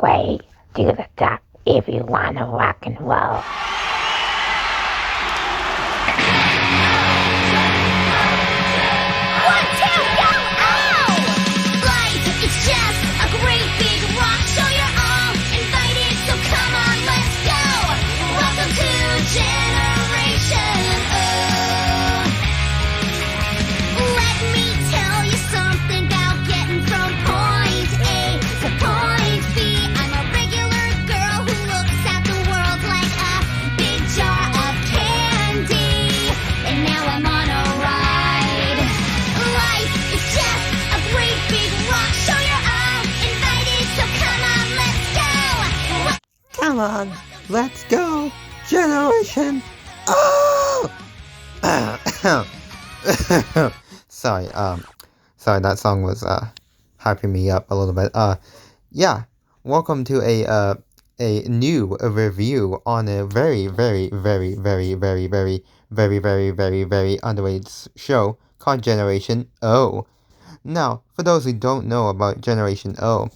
way to the top if you wanna rock and roll. Come on, let's go, Generation O! Sorry, that song was, hyping me up a little bit. Yeah, welcome to a new review on a very, very, very, very, very, very, very, very, very, very underrated show called Generation O. Now, for those who don't know about Generation O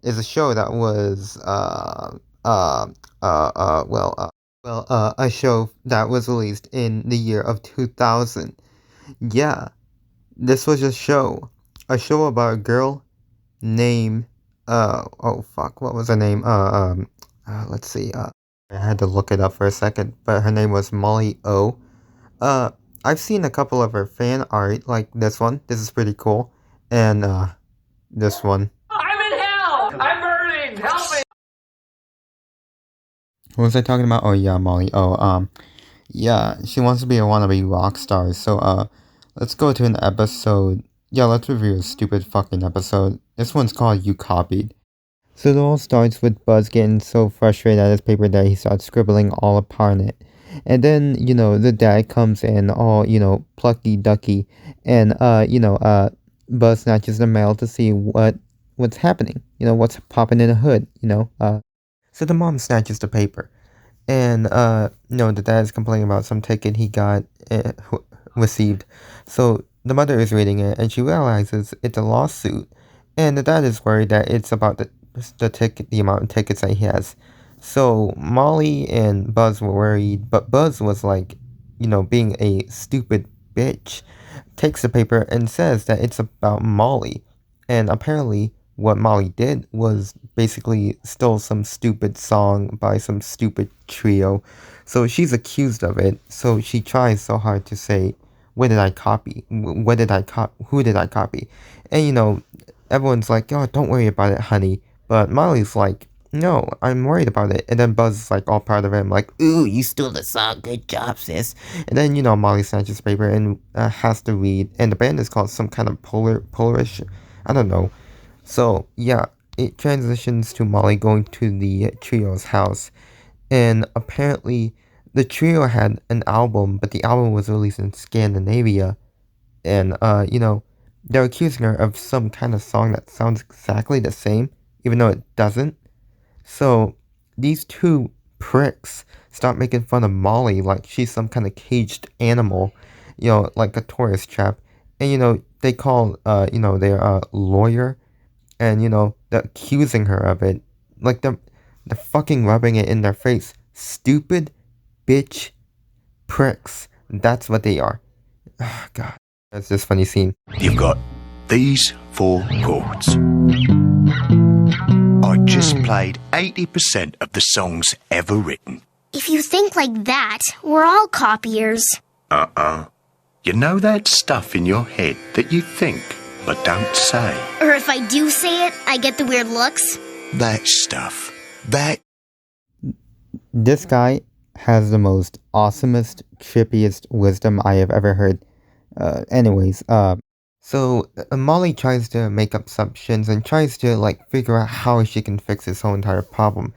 is a show that was a show that was released in the year of 2000. Yeah, this was a show about a girl named what was her name? Let's see. I had to look it up for a second, but her name was Molly O. I've seen a couple of her fan art, like this one. This is pretty cool, and this one. I'm in hell! I'm burning! Help me! What was I talking about? Oh yeah, Molly. Oh, yeah, she wants to be a wannabe rock star. So, let's go to an episode. Yeah, let's review a stupid fucking episode. This one's called You Copied. So it all starts with Buzz getting so frustrated at his paper that he starts scribbling all upon it. And then, the dad comes in all, plucky ducky, and, Buzz snatches the mail to see what's happening, what's popping in the hood, So the mom snatches the paper, and, the dad's complaining about some ticket he got received. So the mother is reading it, and she realizes it's a lawsuit, and the dad is worried that it's about the amount of tickets that he has. So Molly and Buzz were worried, but Buzz was like, being a stupid bitch, takes the paper and says that it's about Molly. And apparently what Molly did was basically stole some stupid song by some stupid trio. So she's accused of it. So she tries so hard to say, what did I copy? Who did I copy? And everyone's like, oh, don't worry about it, honey. But Molly's like, no, I'm worried about it. And then Buzz is like all proud of him, like, ooh, you stole the song, good job, sis. And then, Molly snatches paper and has to read. And the band is called some kind of Polish, I don't know. So, yeah, it transitions to Molly going to the trio's house. And apparently, the trio had an album, but the album was released in Scandinavia. And, they're accusing her of some kind of song that sounds exactly the same, even though it doesn't. So these two pricks start making fun of Molly like she's some kind of caged animal, like a tourist trap. And, they call, their lawyer, and, they're accusing her of it. Like they're fucking rubbing it in their face. Stupid bitch pricks. That's what they are. Oh, God. That's just a funny scene. You've got these 4 chords. I just played 80% of the songs ever written. If you think like that, we're all copiers. You know that stuff in your head that you think but don't say? Or if I do say it, I get the weird looks? That stuff. This guy has the most awesomest, trippiest wisdom I have ever heard. So Molly tries to make up assumptions and tries to figure out how she can fix this whole entire problem.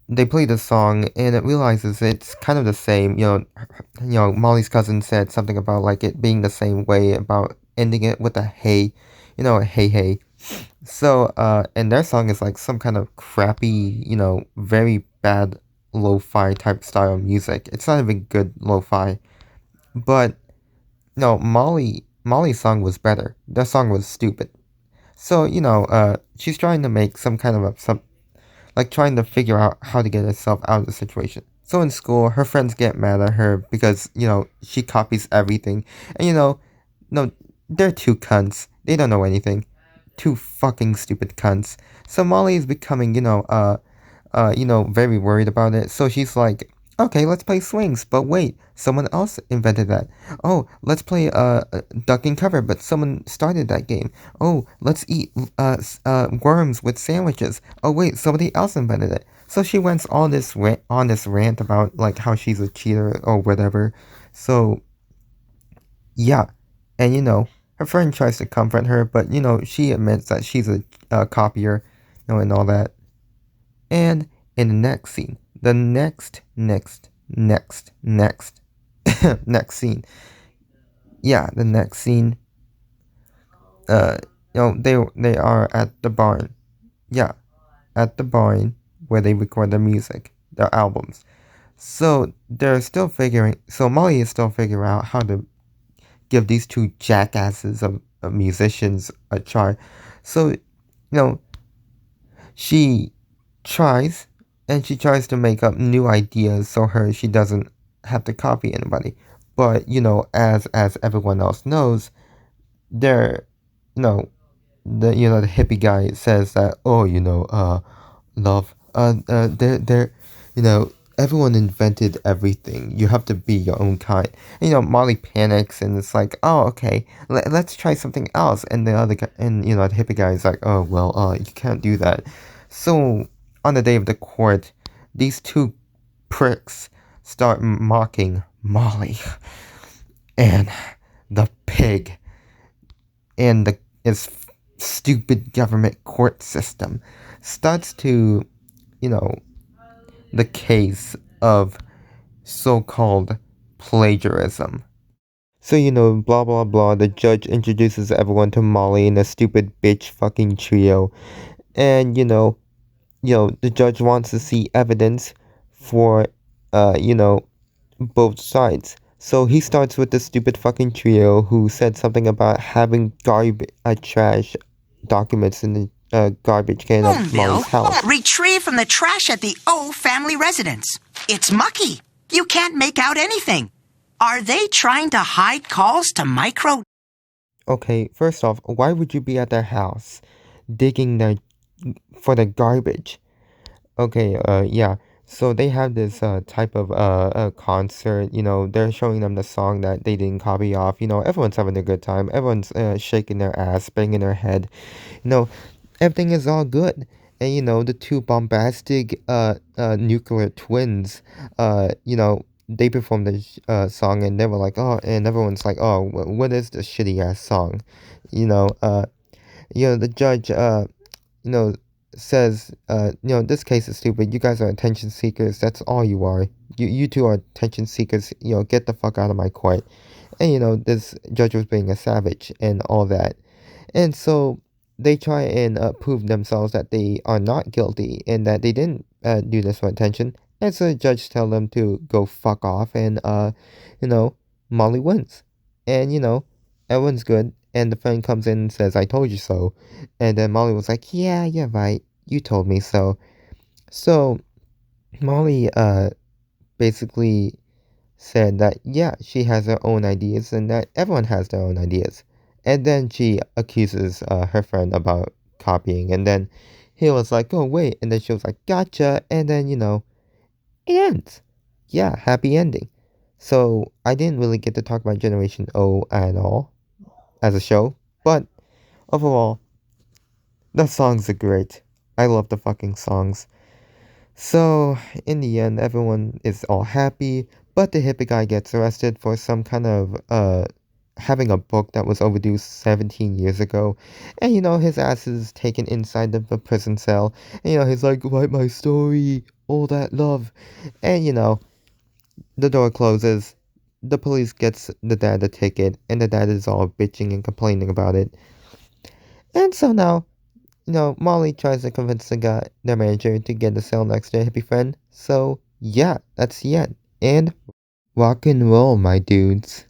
They play the song and it realizes it's kind of the same. Molly's cousin said something about it being the same way, about ending it with a hey, a hey hey. So and their song is some kind of crappy, very bad lo-fi type style music. It's not even good lo-fi, but no, Molly's song was better. Their song was stupid. So, she's trying to make some kind of trying to figure out how to get herself out of the situation. So in school, her friends get mad at her because, she copies everything. And, no, they're two cunts. They don't know anything. Two fucking stupid cunts. So Molly is becoming, very worried about it. So she's like, okay, let's play swings. But wait, someone else invented that. Oh, let's play duck and cover, but someone started that game. Oh, let's eat worms with sandwiches. Oh wait, somebody else invented it. So she went on this rant about like how she's a cheater or whatever. So yeah, and her friend tries to comfort her, but she admits that she's a copier, and all that. And in the next scene, the next next scene, yeah, the next scene, they are at the barn, yeah, at the barn where they record their music, their albums. So Molly is still figuring out how to give these two jackasses of musicians a try. So, she tries to make up new ideas so she doesn't have to copy anybody. But, as everyone else knows, they're, the hippie guy says that, oh, love, they're, everyone invented everything. You have to be your own kind. And, Molly panics and it's like, oh, okay, let's try something else. And the other guy, and, the hippie guy is like, oh, well, you can't do that. So, on the day of the court, these two pricks start mocking Molly and the pig and his stupid government court system starts to, the case of so-called plagiarism. So, blah blah blah, the judge introduces everyone to Molly and a stupid bitch fucking trio. And, the judge wants to see evidence for, both sides. So he starts with the stupid fucking trio who said something about having trash documents in the garbage can of Molly's house. Retrieved from the trash at the O family residence. It's mucky. You can't make out anything. Are they trying to hide calls to micro? Okay, first off, why would you be at their house digging for the garbage? Okay, yeah. So they have this type of concert, they're showing them the song that they didn't copy off. Everyone's having a good time. Everyone's shaking their ass, banging their head. Everything is all good. And the two bombastic nuclear twins, they performed the song and they were like, oh, and everyone's like, oh, what is this shitty ass song? The judge says, this case is stupid. You guys are attention seekers. That's all you are. You two are attention seekers. Get the fuck out of my court. And, this judge was being a savage and all that. And so they try and prove themselves that they are not guilty and that they didn't do this for attention. And so the judge tell them to go fuck off and, Molly wins. And, everyone's good. And the friend comes in and says, I told you so. And then Molly was like, yeah, you're right. You told me so. So Molly basically said that, yeah, she has her own ideas and that everyone has their own ideas. And then she accuses her friend about copying. And then he was like, oh, wait. And then she was like, gotcha. And then, it ends. Yeah, happy ending. So I didn't really get to talk about Generation O at all as a show, but overall, the songs are great. I love the fucking songs. So, in the end, everyone is all happy, but the hippie guy gets arrested for some kind of, having a book that was overdue 17 years ago. And, his ass is taken inside the prison cell. And, he's like, write my story, all that love. And, the door closes. The police gets the dad a ticket, and the dad is all bitching and complaining about it. And so now, Molly tries to convince their manager to get a cell next to her hippie friend. So, yeah, that's the end. And rock and roll, my dudes.